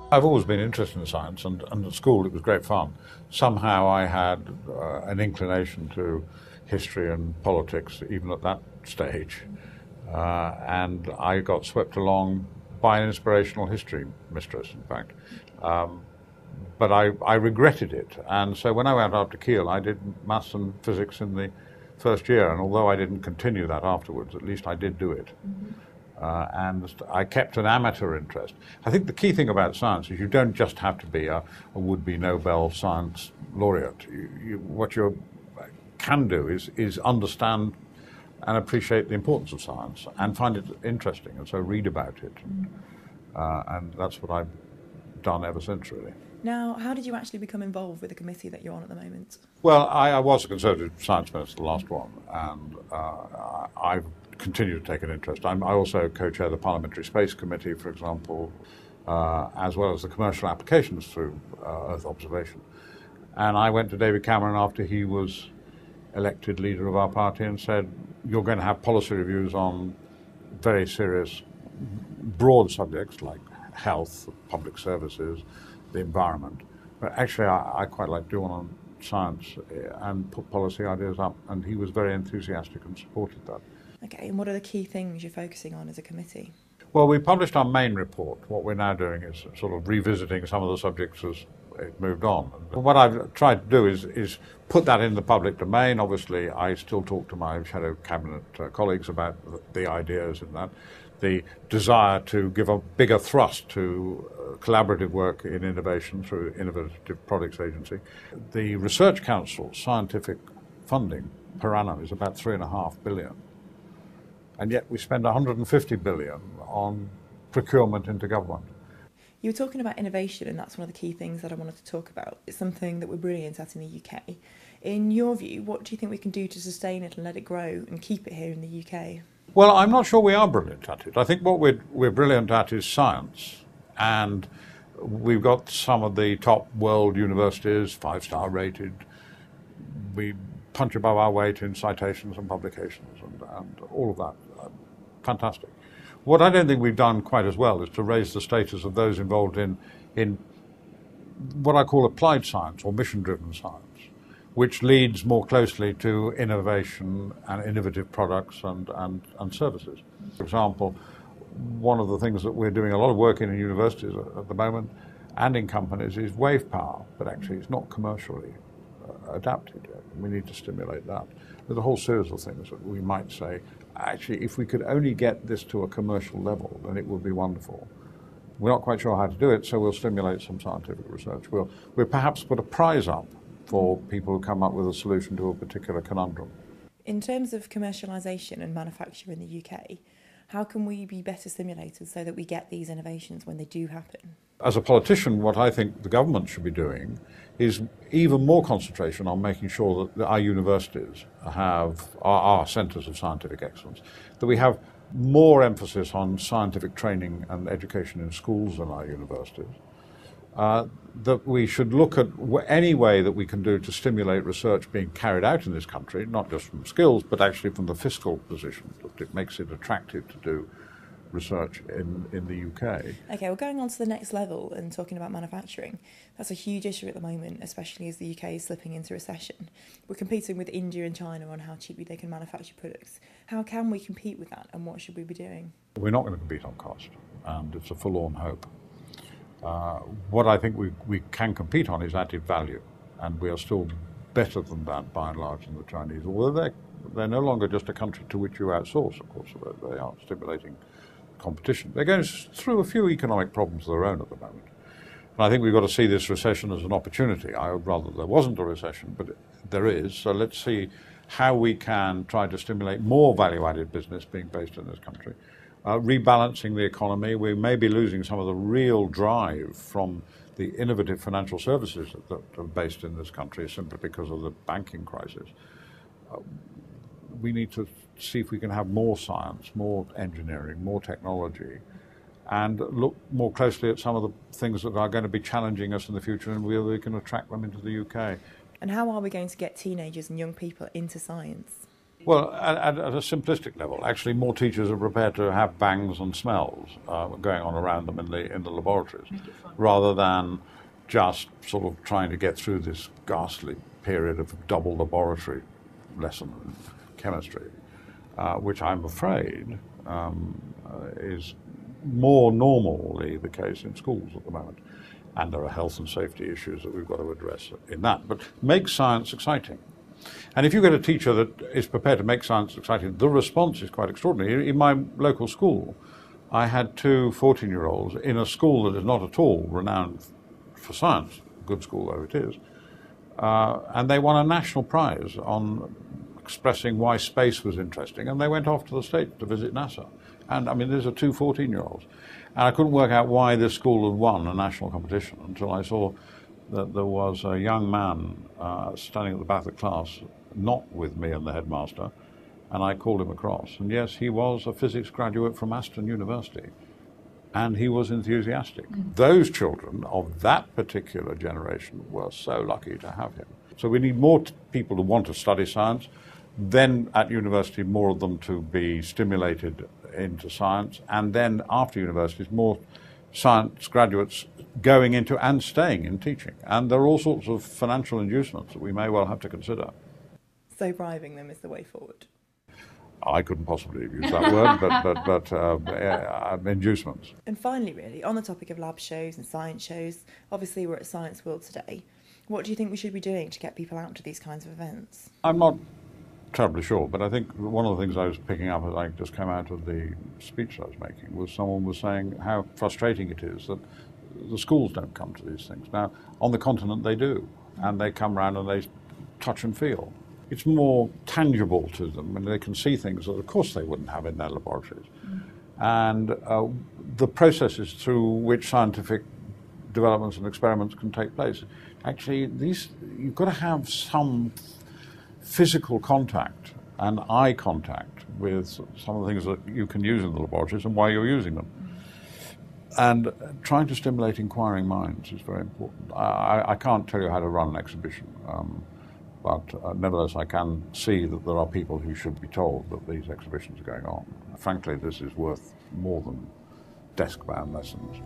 I've always been interested in science, and at school it was great fun. Somehow I had an inclination to history and politics, even at that stage. And I got swept along by an inspirational history mistress, in fact. But I regretted it. And so when I went up to Kiel, I did maths and physics in the first year. And although I didn't continue that afterwards, at least I did do it. Mm-hmm. And I kept an amateur interest. I think the key thing about science is you don't just have to be a would-be Nobel science laureate. What you can do is understand and appreciate the importance of science and find it interesting, and so read about it. And that's what I've done ever since, really. Now, how did you actually become involved with the committee that you're on at the moment? Well, I was a Conservative Science Minister, the last one, and I've continued to take an interest. I also co-chair the Parliamentary Space Committee, for example, as well as the commercial applications through Earth observation. And I went to David Cameron after he was elected leader of our party and said, you're going to have policy reviews on very serious, broad subjects like health, public services, the environment. But actually, I quite like doing on science and put policy ideas up, and he was very enthusiastic and supported that. Okay, and what are the key things you're focusing on as a committee? Well, we published our main report. What we're now doing is sort of revisiting some of the subjects as it moved on. And what I've tried to do is put that in the public domain. Obviously, I still talk to my shadow cabinet colleagues about the ideas in that. The desire to give a bigger thrust to collaborative work in innovation through Innovative Products Agency. The Research Council's scientific funding per annum is about $3.5 billion. And yet we spend $150 billion on procurement into government. You were talking about innovation, and that's one of the key things that I wanted to talk about. It's something that we're brilliant at in the UK. In your view, what do you think we can do to sustain it and let it grow and keep it here in the UK? Well, I'm not sure we are brilliant at it. I think what we're brilliant at is science. And we've got some of the top world universities, 5-star rated. We punch above our weight in citations and publications and all of that. Fantastic. What I don't think we've done quite as well is to raise the status of those involved in what I call applied science or mission-driven science, which leads more closely to innovation and innovative products and services. For example, one of the things that we're doing a lot of work in universities at the moment and in companies is wave power, but actually it's not commercially adapted yet. We need to stimulate that. There's a whole series of things that we might say, actually, if we could only get this to a commercial level, then it would be wonderful. We're not quite sure how to do it, so we'll stimulate some scientific research. We'll perhaps put a prize up for people who come up with a solution to a particular conundrum. In terms of commercialisation and manufacture in the UK, how can we be better stimulated so that we get these innovations when they do happen? As a politician, what I think the government should be doing is even more concentration on making sure that our universities have our centres of scientific excellence, that we have more emphasis on scientific training and education in schools than our universities, that we should look at any way that we can do to stimulate research being carried out in this country, not just from skills, but actually from the fiscal position, that it makes it attractive to do research in the UK. Okay, well, going on to the next level and talking about manufacturing, that's a huge issue at the moment, especially as the UK is slipping into recession. We're competing with India and China on how cheaply they can manufacture products. How can we compete with that, and what should we be doing? We're not going to compete on cost, and it's a forlorn hope. What I think we can compete on is added value, and we are still better than that by and large than the Chinese, although they're no longer just a country to which you outsource, of course. They are stimulating competition. They're going through a few economic problems of their own at the moment. And I think we've got to see this recession as an opportunity. I would rather there wasn't a recession, but there is. So let's see how we can try to stimulate more value-added business being based in this country. Rebalancing the economy. We may be losing some of the real drive from the innovative financial services that are based in this country simply because of the banking crisis. We need to see if we can have more science, more engineering, more technology, and look more closely at some of the things that are going to be challenging us in the future, and whether we can attract them into the UK. And how are we going to get teenagers and young people into science? Well, at a simplistic level, actually, more teachers are prepared to have bangs and smells going on around them in the laboratories, rather than just sort of trying to get through this ghastly period of double laboratory lesson in chemistry, which I'm afraid is more normally the case in schools at the moment. And there are health and safety issues that we've got to address in that. But make science exciting. And if you get a teacher that is prepared to make science exciting, the response is quite extraordinary. In my local school, I had two 14-year-olds in a school that is not at all renowned for science, good school though it is, and they won a national prize on expressing why space was interesting, and they went off to the States to visit NASA. And I mean, these are two 14-year-olds. And I couldn't work out why this school had won a national competition until I saw that there was a young man standing at the back of the class, not with me and the headmaster, and I called him across. And yes, he was a physics graduate from Aston University, and he was enthusiastic. Those children of that particular generation were so lucky to have him. So we need more people who want to study science, then at university more of them to be stimulated into science, and then after universities more science graduates going into and staying in teaching. And there are all sorts of financial inducements that we may well have to consider. So bribing them is the way forward? I couldn't possibly use that word, but inducements. And finally, really, on the topic of lab shows and science shows, obviously we're at Science World today. What do you think we should be doing to get people out to these kinds of events? I'm not terribly sure, but I think one of the things I was picking up as I just came out of the speech I was making was someone was saying how frustrating it is that the schools don't come to these things. Now, on the continent they do, and they come around and they touch and feel. It's more tangible to them, and they can see things that of course they wouldn't have in their laboratories. And the processes through which scientific developments and experiments can take place, actually you've got to have some physical contact and eye contact with some of the things that you can use in the laboratories and why you're using them. And trying to stimulate inquiring minds is very important. I can't tell you how to run an exhibition, but nevertheless I can see that there are people who should be told that these exhibitions are going on. Frankly, this is worth more than desk-bound lessons.